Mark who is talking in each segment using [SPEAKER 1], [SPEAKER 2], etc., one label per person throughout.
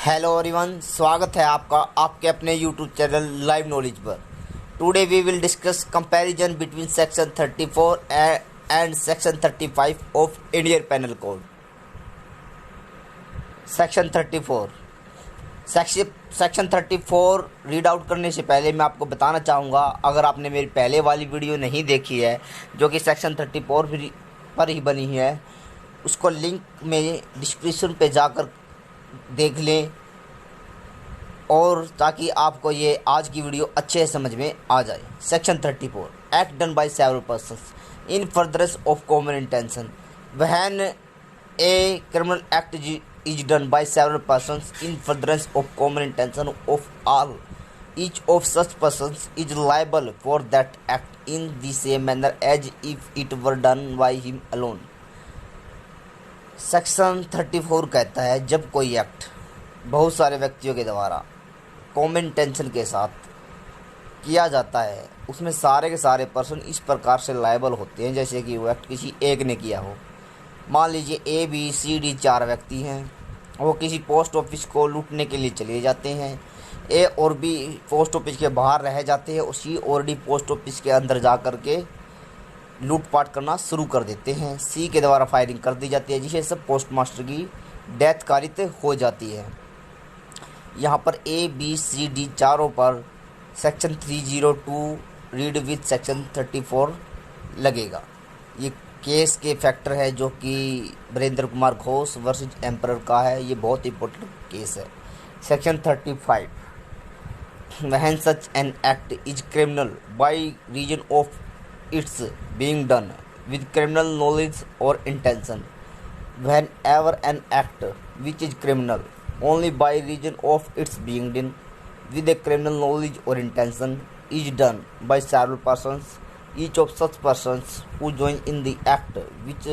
[SPEAKER 1] Hello everyone, स्वागत है आपका आपके अपने यूट्यूब चैनल लाइव नॉलेज पर। Today we will discuss comparison between section 34 and section 35 of Indian penal code. Section 34 read out करने से पहले मैं आपको बताना चाहूँगा, अगर आपने मेरी पहले वाली वीडियो नहीं देखी है जो कि सेक्शन 34 पर ही बनी है, उसको लिंक में डिस्क्रिप्शन पे जाकर देख लें, और ताकि आपको ये आज की वीडियो अच्छे से समझ में आ जाए। Section 34 act done by several persons in furtherance of common intention. When a criminal act is done by several persons in furtherance of common intention of all, each of such persons is liable for that act in the same manner as if it were done by him alone। Section 34 कहता है, जब कोई act बहुत सारे व्यक्तियों के द्वारा common intention के साथ किया जाता है, उसमें सारे के सारे पर्सन इस प्रकार से लायबल होते हैं जैसे कि वो एक्ट किसी एक ने किया हो। मान लीजिए ए बी सी डी 4 व्यक्ति हैं, वो किसी पोस्ट ऑफिस को लूटने के लिए चले जाते हैं। ए और बी पोस्ट ऑफिस के बाहर रह जाते हैं और सी और डी पोस्ट ऑफिस के अंदर जा कर के लूटपाट करना शुरू कर देते हैं। सी के द्वारा फायरिंग कर दी जाती है, जिससे सब पोस्ट मास्टर की डेथ कारित हो जाती है। यहाँ पर ए बी सी डी चारों पर सेक्शन 302 रीड विथ सेक्शन 34 लगेगा। ये केस के फैक्टर है जो कि वीरेंद्र कुमार घोष वर्सेस एम्परर का है। ये बहुत इंपॉर्टेंट केस है। Section 35 when such an act is criminal by reason of it's being done with criminal knowledge or intention। Whenever an act which is criminal only by reason of its being done with a criminal knowledge or intention is done by several persons, each of such persons who join in the act which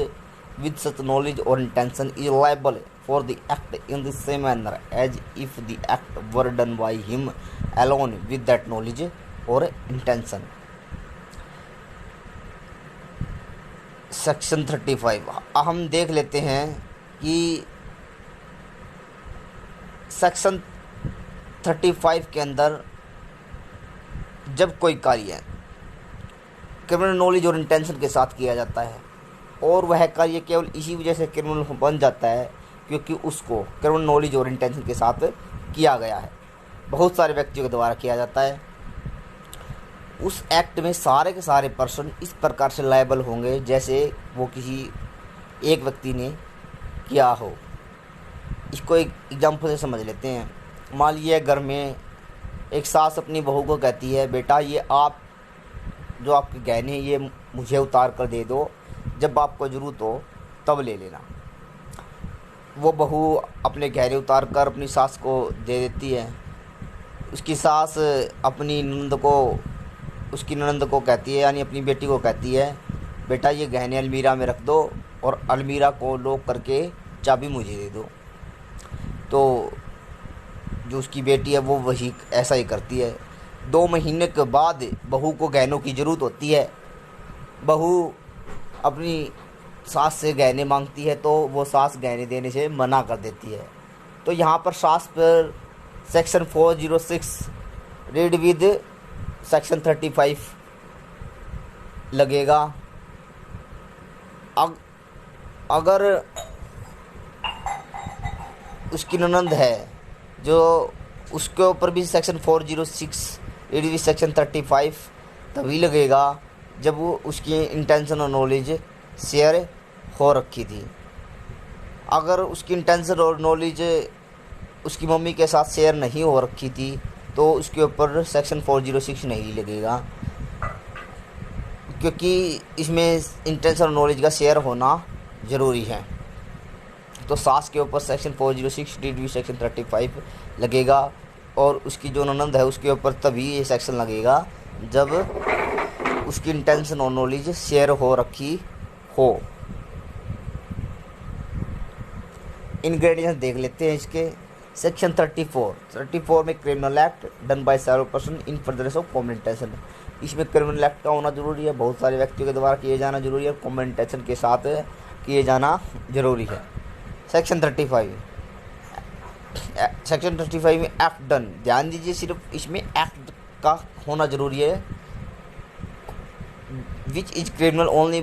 [SPEAKER 1] with such knowledge or intention is liable for the act in the same manner as if the act were done by him alone with that knowledge or intention। Section 35 हम देख लेते हैं कि section 35 के अंदर जब कोई कार्य क्रिमिनल नॉलेज और इंटेंशन के साथ किया जाता है और वह कार्य केवल इसी वजह से क्रिमिनल बन जाता है क्योंकि उसको क्रिमिनल नॉलेज और इंटेंशन के साथ किया गया है, बहुत सारे व्यक्तियों के द्वारा किया जाता है, उस एक्ट में सारे के सारे पर्सन इस प्रकार से लायबल होंगे जैसे वो किसी एक व्यक्ति ने किया हो। इसको एक एग्जांपल से समझ लेते हैं। मान लीजिए घर में एक सास अपनी बहू को कहती है, बेटा ये आप जो आपके गहने ये मुझे उतार कर दे दो, जब आपको ज़रूरत हो तब ले लेना। वो बहू अपने गहने उतार कर अपनी सास को दे देती है। उसकी सास अपनी उसकी ननद को कहती है, यानी अपनी बेटी को कहती है, बेटा ये गहने अलमीरा में रख दो और अलमीरा को लॉक करके चाबी मुझे दे दो। तो जो उसकी बेटी है वो वही ऐसा ही करती है। 2 महीने के बाद बहू को गहनों की ज़रूरत होती है। बहू अपनी सास से गहने मांगती है तो वो सास गहने देने से मना कर देती है। तो यहाँ पर सास पर सेक्शन 406 रीड विद सेक्शन 35 लगेगा। अगर उसकी ननद है जो उसके ऊपर भी सेक्शन 406 रीड विद सेक्शन 35 तभी लगेगा जब वो उसकी इंटेंशन और नॉलेज शेयर हो रखी थी। अगर उसकी इंटेंशन और नॉलेज उसकी मम्मी के साथ शेयर नहीं हो रखी थी तो उसके ऊपर सेक्शन 406 नहीं लगेगा, क्योंकि इसमें इंटेंशन और नॉलेज का शेयर होना ज़रूरी है। तो सास के ऊपर सेक्शन 406 रीड विद सेक्शन 35 लगेगा और उसकी जो ननद है उसके ऊपर तभी ये सेक्शन लगेगा जब उसकी इंटेंशन और नॉलेज शेयर हो रखी हो। इंग्रेडिएंट्स देख लेते हैं इसके। सेक्शन 34 में criminal act done by several person in furtherance of common intention. इसमें क्रिमिनल एक्ट का होना जरूरी है, बहुत सारे व्यक्तियों के द्वारा किए जाना जरूरी है, कॉमन इंटेंशन के साथ किए जाना जरूरी है। सेक्शन 35 सेक्शन 35 में एक्ट डन, ध्यान दीजिए सिर्फ इसमें एक्ट का होना जरूरी है, which is criminal only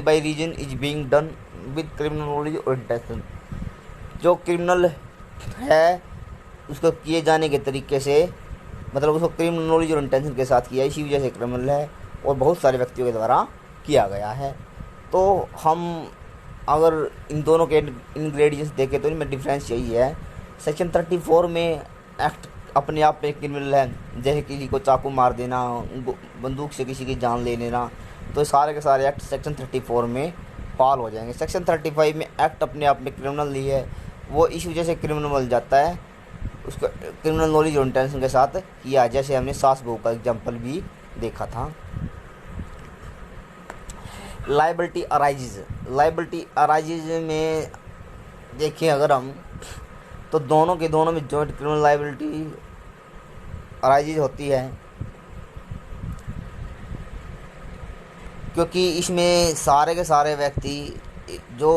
[SPEAKER 1] by reason is being done with criminal knowledge और इंटेंशन। जो क्रिमिनल है उसको किए जाने के तरीके से, मतलब उसको क्रिमिनल नॉलेज और इंटेंशन के साथ किया, इसी वजह से क्रिमिनल है और बहुत सारे व्यक्तियों के द्वारा किया गया है। तो हम अगर इन दोनों के इंग्रेडिएंट्स देखें तो इनमें डिफरेंस यही है। सेक्शन 34 में एक्ट अपने आप में क्रिमिनल है, जैसे किसी को चाकू मार देना, बंदूक से किसी की जान ले लेना, तो सारे के सारे एक्ट सेक्शन 34 में फॉल हो जाएंगे। सेक्शन 35 में एक्ट अपने आप में क्रिमिनल नहीं है, वो इस वजह से क्रिमिनल बन जाता है उसको क्रिमिनल नॉलेज और इंटेंशन के साथ किया, जैसे हमने सास बहू का एग्जाम्पल भी देखा था। लाइबिलिटी अराइजेज में देखें अगर हम, तो दोनों में जॉइंट क्रिमिनल लाइबिलिटी अराइजेज होती है, क्योंकि इसमें सारे के सारे व्यक्ति जो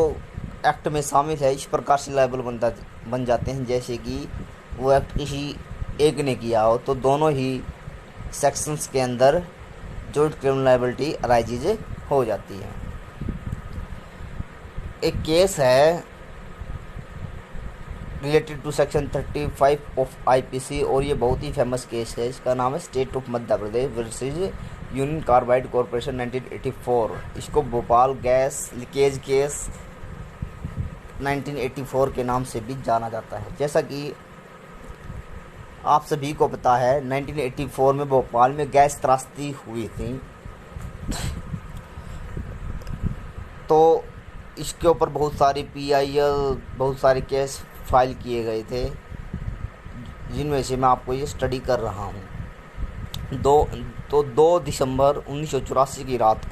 [SPEAKER 1] एक्ट में शामिल है इस प्रकार से लाइबल बन जाते हैं, जैसे कि वो एक्ट किसी एक ने किया हो, तो दोनों ही सेक्शंस के अंदर जॉइंट क्रिमिनल लाइबिलिटी अराइजेज हो जाती है। एक केस है related to section 35 of IPC और ये बहुत ही फेमस केस है, इसका नाम है state of Madhya Pradesh versus union carbide corporation 1984। इसको भोपाल गैस लीकेज केस 1984 के नाम से भी जाना जाता है। जैसा कि आप सभी को पता है 1984 में भोपाल में गैस त्रासदी हुई थी, तो इसके ऊपर बहुत सारी PIL बहुत सारे केस फाइल किए गए थे, जिनमें से मैं आपको ये स्टडी कर रहा हूँ। 2 दिसंबर 1984 की रात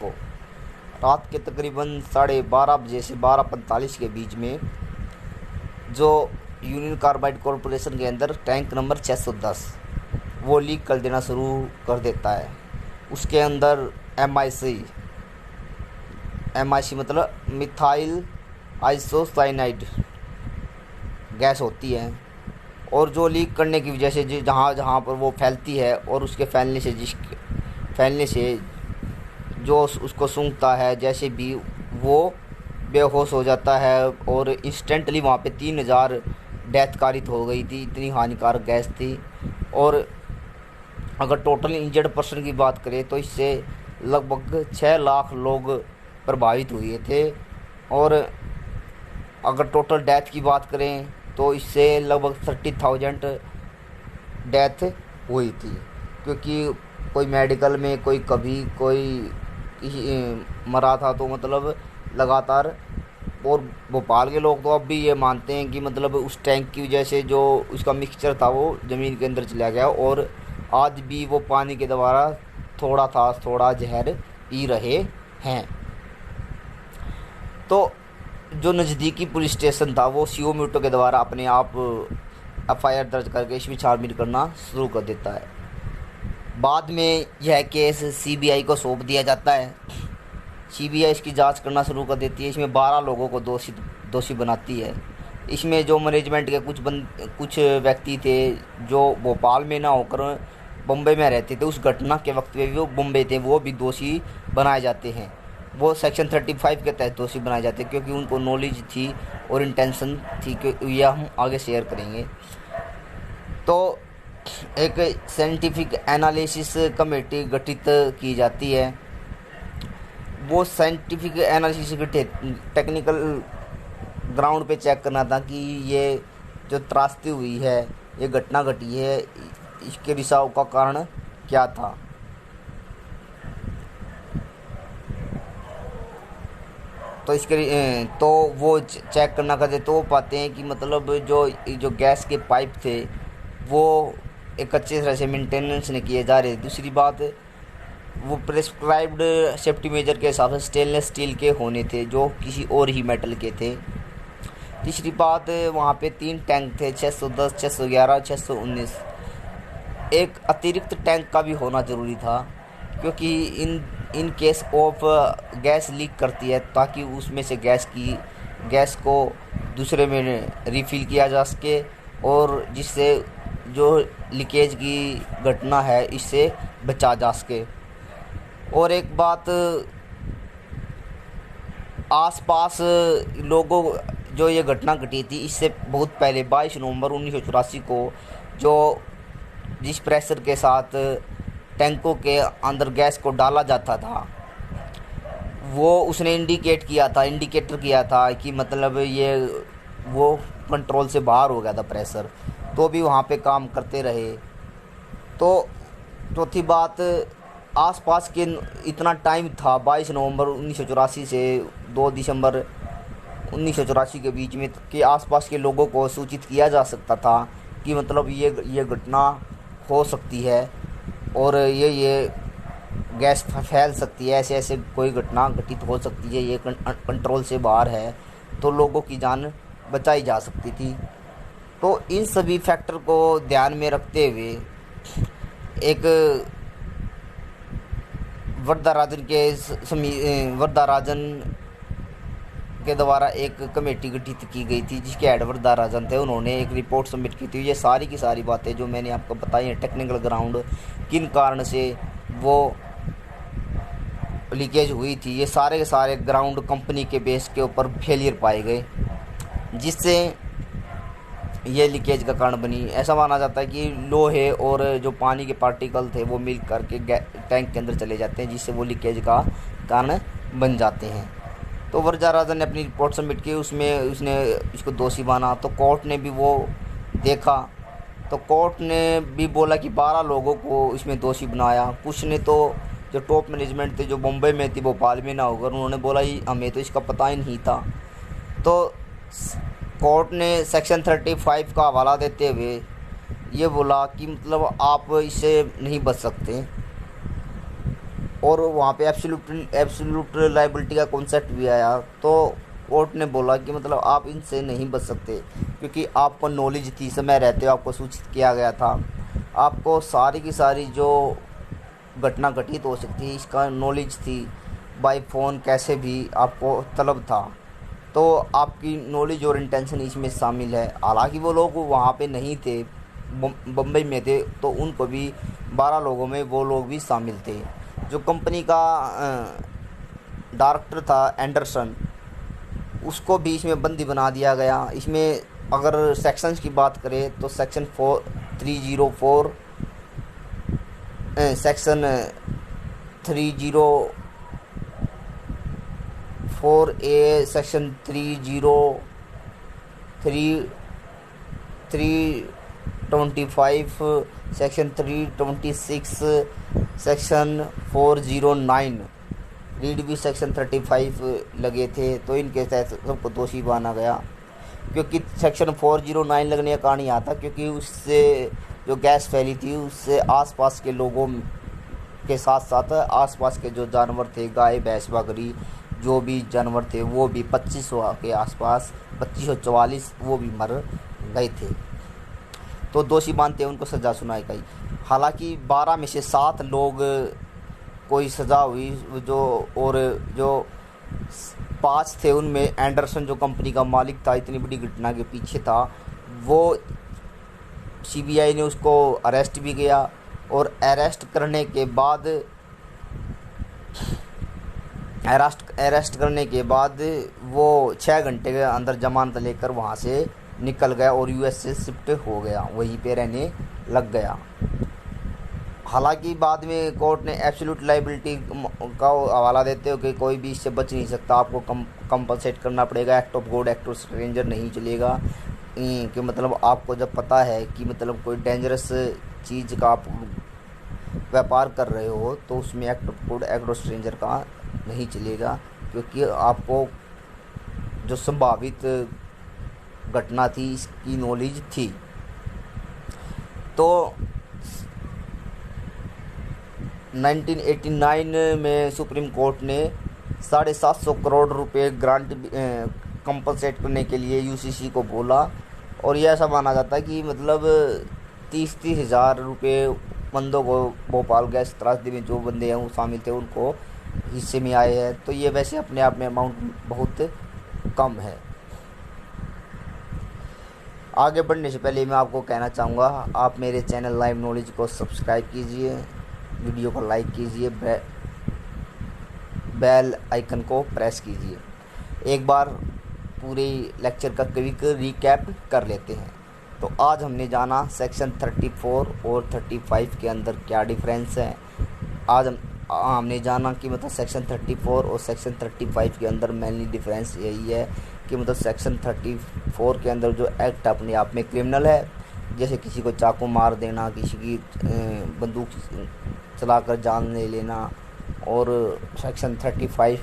[SPEAKER 1] के तकरीबन 12:30 बजे से 12:45 के बीच में जो यूनियन कार्बाइड कॉरपोरेशन के अंदर टैंक नंबर 610 वो लीक कर देना शुरू कर देता है। उसके अंदर MIC मतलब मिथाइल आइसोसाइनाइड गैस होती है, और जो लीक करने की वजह से जहाँ पर वो फैलती है और उसके फैलने से जो उसको सूंघता है, जैसे भी वो बेहोश हो जाता है, और इंस्टेंटली वहाँ पे 3000 डेथ कारित हो गई थी, इतनी हानिकारक गैस थी। और अगर टोटल इंजर्ड पर्सन की बात करें तो इससे लगभग 6 लाख लोग प्रभावित हुए थे, और अगर टोटल डेथ की बात करें तो इससे लगभग 30,000 डेथ हुई थी, क्योंकि कोई मेडिकल में कोई मरा था, तो मतलब लगातार। और भोपाल के लोग तो अब भी ये मानते हैं कि मतलब उस टैंक की वजह से जो उसका मिक्सचर था वो ज़मीन के अंदर चला गया, और आज भी वो पानी के द्वारा थोड़ा जहर पी रहे हैं। तो जो नज़दीकी पुलिस स्टेशन था वो CO म्यूटो के द्वारा अपने आप FIR दर्ज करके इसमें छानबीन करना शुरू कर देता है। बाद में यह केस CBI को सौंप दिया जाता है। CBI इसकी जांच करना शुरू कर देती है। इसमें 12 लोगों को दोषी बनाती है। इसमें जो मैनेजमेंट के कुछ व्यक्ति थे जो भोपाल में ना होकर बम्बई में रहते थे, उस घटना के वक्त में भी वो बम्बई थे, वो भी दोषी बनाए जाते हैं। वो सेक्शन 35 के तहत दोषी बनाए जाते हैं, क्योंकि उनको नॉलेज थी और इंटेंशन थी, क्योंकि यह हम आगे शेयर करेंगे। तो एक साइंटिफिक एनालिसिस कमेटी गठित की जाती है। वो साइंटिफिक एनालिसिस टेक्निकल ग्राउंड पे चेक करना था कि ये जो त्रासदी हुई है, ये घटना घटी है, इसके रिसाव का कारण क्या था। तो वो चेक करना करते तो वो पाते हैं कि मतलब जो गैस के पाइप थे वो एक अच्छे तरह से मेंटेनेंस नहीं किए जा रहे। दूसरी बात, वो प्रिस्क्राइब्ड सेफ्टी मेजर के हिसाब से स्टेनलेस स्टील के होने थे, जो किसी और ही मेटल के थे। तीसरी बात, वहाँ पे 3 टैंक थे, 610, 611, 619। एक अतिरिक्त टैंक का भी होना ज़रूरी था, क्योंकि in case of gas leak करती है, ताकि उसमें से गैस को दूसरे में रिफ़िल किया जा सके और जिससे जो लीकेज की घटना है इससे बचा जा सके। और एक बात, आसपास लोगों, जो ये घटना घटी थी इससे बहुत पहले 22 नवंबर 1984 को जो जिस प्रेशर के साथ टैंकों के अंदर गैस को डाला जाता था वो उसने इंडिकेटर किया था कि मतलब ये वो कंट्रोल से बाहर हो गया था प्रेशर, तो भी वहाँ पे काम करते रहे। तो चौथी बात, आसपास के इतना टाइम था 22 नवंबर 1984 से 2 दिसंबर 1984 के बीच में कि आसपास के लोगों को सूचित किया जा सकता था कि मतलब ये घटना हो सकती है और ये गैस फैल सकती है, ऐसे ऐसे कोई घटना घटित हो सकती है, ये कंट्रोल से बाहर है, तो लोगों की जान बचाई जा सकती थी। तो इन सभी फैक्टर को ध्यान में रखते हुए एक वरदाराजन के द्वारा एक कमेटी गठित की गई थी जिसके हेड वरदाराजन थे। उन्होंने एक रिपोर्ट सबमिट की थी। ये सारी की सारी बातें जो मैंने आपको बताई हैं, टेक्निकल ग्राउंड किन कारण से वो लीकेज हुई थी, ये सारे के सारे ग्राउंड कंपनी के बेस के ऊपर फेलियर पाए गए जिससे ये लीकेज का कारण बनी। ऐसा माना जाता है कि लोहे और जो पानी के पार्टिकल थे वो मिल करके टैंक के अंदर चले जाते हैं जिससे वो लीकेज का कारण बन जाते हैं। तो वरदाराजन ने अपनी रिपोर्ट सबमिट की, उसमें उसने इसको दोषी माना। तो कोर्ट ने भी वो देखा, तो कोर्ट ने भी बोला कि 12 लोगों को इसमें दोषी बनाया। कुछ ने तो जो टॉप मैनेजमेंट थे जो मुंबई में थी भोपाल में ना होकर, उन्होंने बोला हमें तो इसका पता ही नहीं था। तो कोर्ट ने सेक्शन 35 का हवाला देते हुए ये बोला कि मतलब आप इससे नहीं बच सकते, और वहाँ पे एब्सोल्यूट लायबिलिटी का कॉन्सेप्ट भी आया। तो कोर्ट ने बोला कि मतलब आप इनसे नहीं बच सकते क्योंकि आपको नॉलेज थी, समय रहते हो आपको सूचित किया गया था, आपको सारी की सारी जो घटना घटित हो सकती है इसका नॉलेज थी, बाय फ़ोन कैसे भी आपको तलब था, तो आपकी नॉलेज और इंटेंशन इसमें शामिल है। हालांकि वो लोग वहाँ पे नहीं थे, बम्बई में थे, तो उनको भी 12 लोगों में वो लोग भी शामिल थे। जो कंपनी का डायरेक्टर था एंडरसन, उसको भी इसमें बंदी बना दिया गया। इसमें अगर सेक्शंस की बात करें तो section 304 section 304A, section 325, section 326, section 409, read भी सेक्शन 35 लगे थे। तो इनके तहत सबको दोषी माना गया। क्योंकि सेक्शन 409 लगने का कारण यहाँ था क्योंकि उससे जो गैस फैली थी उससे आसपास के लोगों के साथ साथ आसपास के जो जानवर थे, गाय भैंस बकरी जो भी जानवर थे वो भी 2500 के आसपास 2544 वो भी मर गए थे। तो दोषी मानते उनको सज़ा सुनाई गई। हालांकि 12 में से 7 लोग कोई सज़ा हुई, और जो 5 थे उनमें एंडरसन जो कंपनी का मालिक था, इतनी बड़ी घटना के पीछे था, वो सीबीआई ने उसको अरेस्ट भी किया और अरेस्ट करने के बाद वो 6 घंटे के अंदर जमानत लेकर वहाँ से निकल गया और यूएस से शिफ्ट हो गया, वहीं पे रहने लग गया। हालांकि बाद में कोर्ट ने एब्सोल्यूट लायबिलिटी का हवाला देते हो कि कोई भी इससे बच नहीं सकता, आपको कंपलसेट करना पड़ेगा, act of God act of stranger नहीं चलेगा। कि मतलब आपको जब पता है कि मतलब कोई डेंजरस चीज़ का आप व्यापार कर रहे हो तो उसमें act of God act of stranger का नहीं चलेगा, क्योंकि आपको जो संभावित घटना थी इसकी नॉलेज थी। तो 1989 में सुप्रीम कोर्ट ने 750 करोड़ रुपए ग्रांट कंपलसेट करने के लिए यूसीसी को बोला, और यह ऐसा माना जाता है कि मतलब 30 हज़ार रुपये बंदों को भोपाल गैस त्रासदी में जो बंदे हैं वो शामिल थे उनको हिस्से में आए हैं। तो ये वैसे अपने आप में अमाउंट बहुत कम है। आगे बढ़ने से पहले मैं आपको कहना चाहूँगा, आप मेरे चैनल लाइव नॉलेज को सब्सक्राइब कीजिए, वीडियो को लाइक कीजिए, बेल आइकन को प्रेस कीजिए। एक बार पूरे लेक्चर का क्विक रिकैप कर लेते हैं। तो आज हमने जाना सेक्शन 34 और 35 के अंदर क्या डिफरेंस है। आज हमने जाना कि मतलब सेक्शन 34 और सेक्शन 35 के अंदर मेनली डिफरेंस यही है कि मतलब सेक्शन 34 के अंदर जो एक्ट अपने आप में क्रिमिनल है, जैसे किसी को चाकू मार देना, किसी की बंदूक चलाकर जान ले लेना, और सेक्शन 35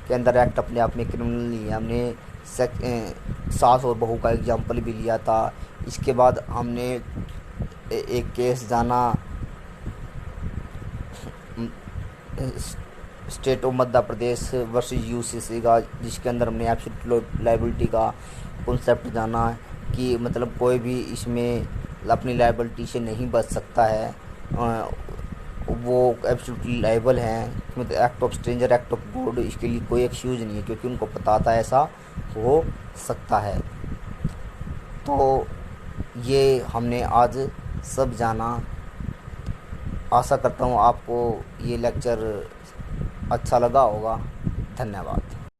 [SPEAKER 1] के अंदर एक्ट अपने आप में क्रिमिनल नहीं है। हमने सास और बहू का एग्जाम्पल भी लिया था। इसके बाद हमने एक केस जाना state of Madhya Pradesh versus UCC का, जिसके अंदर हमने एब्सोल्यूट लायबिलिटी का कॉन्सेप्ट जाना कि मतलब कोई भी इसमें अपनी लायबिलिटी से नहीं बच सकता है, वो एब्सोल्युटली लायबल हैं। मतलब act of stranger, act of God, इसके लिए कोई एक्सक्यूज़ नहीं है क्योंकि उनको पता था ऐसा हो सकता है। तो ये हमने आज सब जाना। आशा करता हूँ आपको ये लेक्चर अच्छा लगा होगा। धन्यवाद।